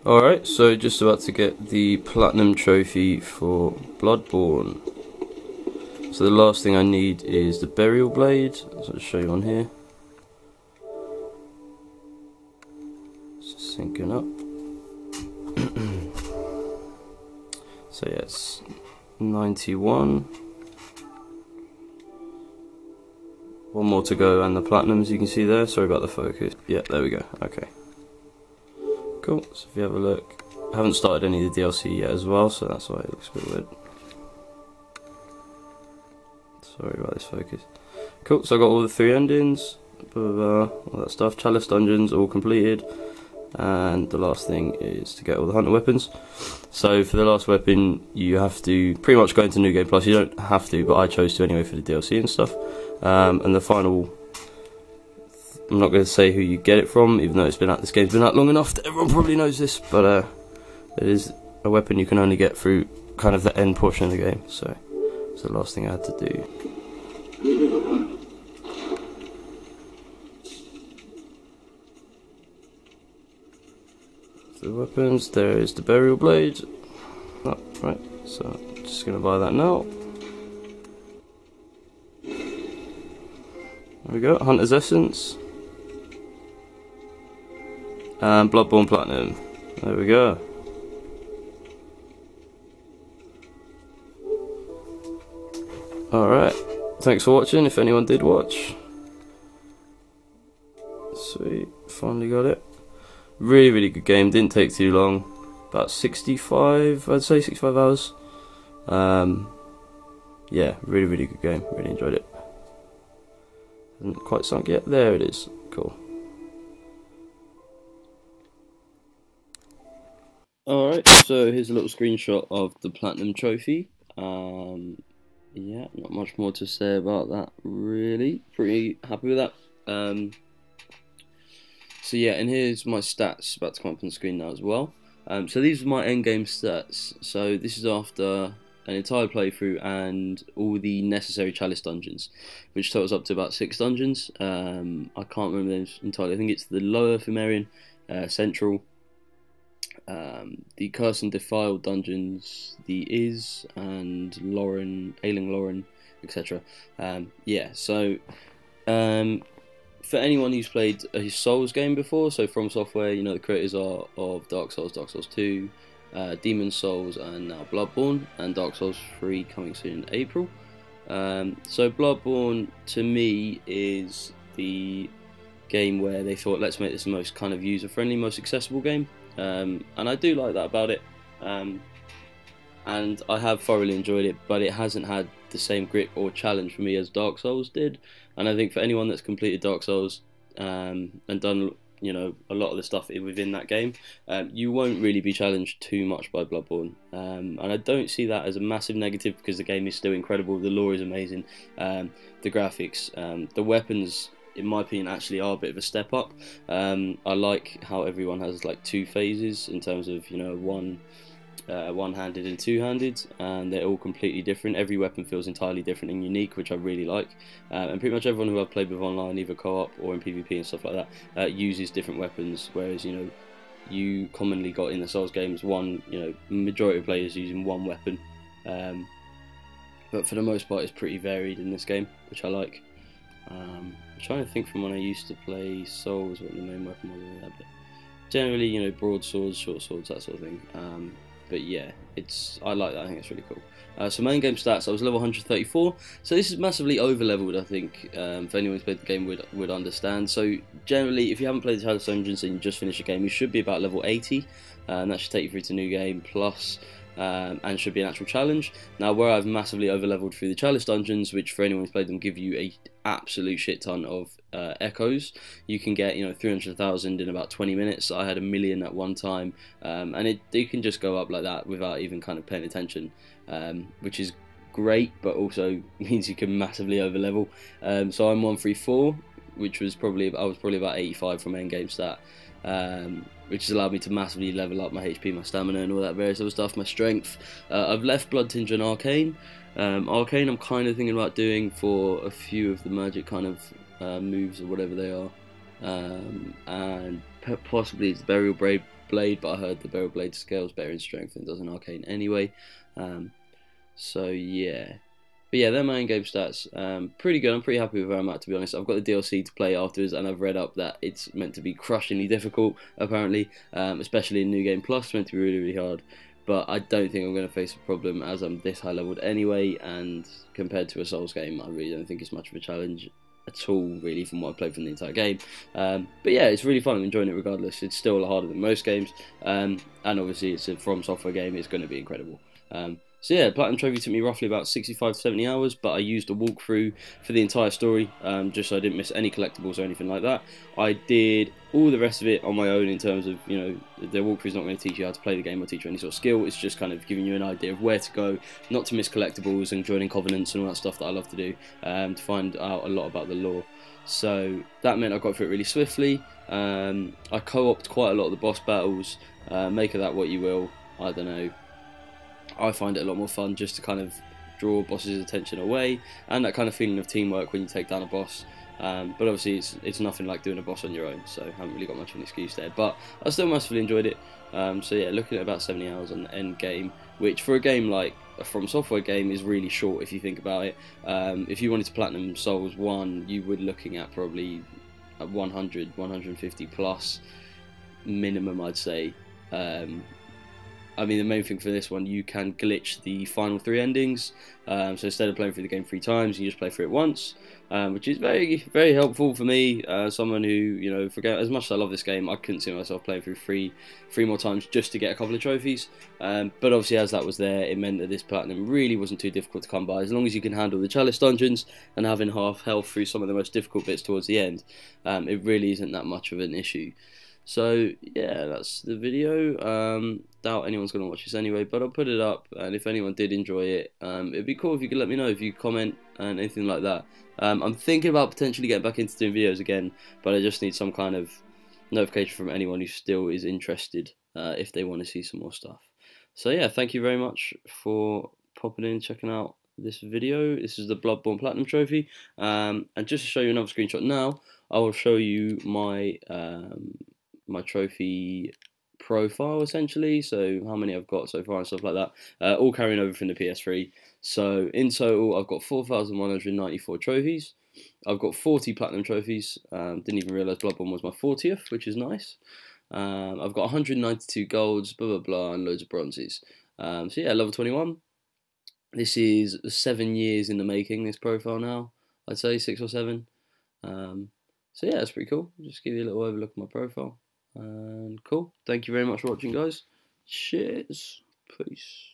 Alright, so just about to get the platinum trophy for Bloodborne. So the last thing I need is the burial blade, so I'll show you on here. It's just syncing up. So yeah, it's 91. One more to go and the platinums you can see there. Sorry about the focus. Yeah, there we go. Okay. Cool, so if you have a look, I haven't started any of the DLC yet as well, so that's why it looks a bit weird. Sorry about this focus. Cool, so I got all the 3 endings, blah, blah, blah, all that stuff. Chalice dungeons all completed, and the last thing is to get all the hunter weapons. So for the last weapon, you have to pretty much go into New Game Plus. You don't have to, but I chose to anyway for the DLC and stuff. And the final, I'm not going to say who you get it from, even though this game's been out long enough that everyone probably knows this, but it is a weapon you can only get through kind of the end portion of the game, so it's the last thing I had to do. The weapons, there is the burial blade. Oh, right, so just going to buy that now. There we go, Hunter's Essence. And Bloodborne Platinum. There we go. Alright, thanks for watching, if anyone did watch. Sweet, finally got it. Really good game, didn't take too long. About 65, I'd say 65 hours. Yeah, really good game, really enjoyed it. Hasn't quite sunk yet, there it is, cool. Alright, so here's a little screenshot of the platinum trophy. Yeah, not much more to say about that really. Pretty happy with that. So yeah, and here's my stats about to come up on the screen now as well. So these are my endgame stats. So this is after an entire playthrough and all the necessary chalice dungeons, which totals up to about 6 dungeons. I can't remember them entirely. I think it's the Lower Fumarian, Central, the Curse and Defile dungeons, the Is and Ailing Lauren, etc. Yeah, so for anyone who's played a Souls game before, so From Software, you know the creators are of Dark Souls, Dark Souls 2, Demon's Souls, and now Bloodborne, and Dark Souls 3 coming soon in April. So Bloodborne to me is the game where they thought, let's make this the most kind of user-friendly, most accessible game. And I do like that about it, and I have thoroughly enjoyed it, but it hasn't had the same grip or challenge for me as Dark Souls did. And I think for anyone that's completed Dark Souls and done, you know, a lot of the stuff within that game, you won't really be challenged too much by Bloodborne, and I don't see that as a massive negative, because the game is still incredible, the lore is amazing, the graphics, the weapons, in my opinion, actually are a bit of a step up. I like how everyone has like 2 phases in terms of, you know, one-handed and two-handed, and they're all completely different. Every weapon feels entirely different and unique, which I really like. And pretty much everyone who I've played with online, either co-op or in PvP and stuff like that, uses different weapons. Whereas, you know, you commonly got in the Souls games majority of players using one weapon. But for the most part, it's pretty varied in this game, which I like. I'm trying to think from when I used to play Souls what the main weapon was, but generally, you know, broadswords, short swords, that sort of thing. But yeah, I like that. I think it's really cool. So main game stats, I was level 134. So this is massively over leveled, I think. For anyone who's played the game would understand. So generally, if you haven't played the Chalice Dungeons and you just finished the game, you should be about level 80, and that should take you through to New Game Plus. And should be an actual challenge. Now, where I've massively over-leveled through the Chalice Dungeons, which for anyone who's played them give you a absolute shit ton of echoes, you can get, you know, 300,000 in about 20 minutes. I had 1 million at one time, and you can just go up like that without even kind of paying attention, which is great, but also means you can massively over-level. So I'm 134, which was I was probably about 85 from end game stat. Which has allowed me to massively level up my HP, my stamina, and all that various other stuff, my strength. I've left Blood Tinge and Arcane. Arcane I'm kind of thinking about doing for a few of the magic kind of moves or whatever they are. And possibly it's Burial blade, but I heard the beryl blade scales better in strength than it does in arcane anyway. So yeah. But yeah, they're my in-game stats. Pretty good. I'm pretty happy with where I'm at, to be honest. I've got the DLC to play afterwards, and I've read up that it's meant to be crushingly difficult, apparently, especially in New Game Plus. It's meant to be really, really hard. But I don't think I'm going to face a problem, as I'm this high leveled anyway, and compared to a Souls game, I really don't think it's much of a challenge at all, really, from what I've played from the entire game. But yeah, it's really fun. I'm enjoying it regardless. It's still harder than most games, and obviously it's a From Software game. It's going to be incredible. So yeah, Platinum Trophy took me roughly about 65 to 70 hours, but I used a walkthrough for the entire story, just so I didn't miss any collectibles or anything like that. I did all the rest of it on my own in terms of, you know, the walkthrough is not going to teach you how to play the game or teach you any sort of skill. It's just kind of giving you an idea of where to go, not to miss collectibles and joining covenants and all that stuff that I love to do, to find out a lot about the lore. So that meant I got through it really swiftly. I co-opted quite a lot of the boss battles. Make of that what you will, I don't know. I find it a lot more fun just to kind of draw boss's attention away, and that kind of feeling of teamwork when you take down a boss. But obviously it's nothing like doing a boss on your own, so I haven't really got much of an excuse there. But I still massively enjoyed it. So yeah, looking at about 70 hours on the end game, which for a game like a From Software game is really short if you think about it. If you wanted to platinum Souls 1, you were looking at probably 100, 150 plus minimum, I'd say. I mean, the main thing for this one, you can glitch the final 3 endings. So instead of playing through the game 3 times, you just play through it once, which is very, very helpful for me. Someone who, you know, forget as much as I love this game, I couldn't see myself playing through three more times just to get a couple of trophies. But obviously, as that was there, it meant that this platinum really wasn't too difficult to come by. As long as you can handle the chalice dungeons and having half health through some of the most difficult bits towards the end, it really isn't that much of an issue. So yeah, that's the video. Doubt anyone's going to watch this anyway, but I'll put it up, and if anyone did enjoy it, it'd be cool if you could let me know, if you comment and anything like that. I'm thinking about potentially getting back into doing videos again, but I just need some kind of notification from anyone who still is interested, if they want to see some more stuff. So yeah, thank you very much for popping in, checking out this video. This is the Bloodborne Platinum Trophy, and just to show you another screenshot now, I will show you my my trophy profile, essentially, so how many I've got so far and stuff like that, all carrying over from the PS3. So in total I've got 4,194 trophies. I've got 40 platinum trophies. Didn't even realise Bloodborne was my 40th, which is nice. I've got 192 golds, blah blah blah, and loads of bronzes. So yeah, level 21. This is 7 years in the making, this profile now, I'd say 6 or 7. So yeah, that's pretty cool. Just give you a little overlook of my profile. And cool. Thank you very much for watching, guys. Cheers. Peace.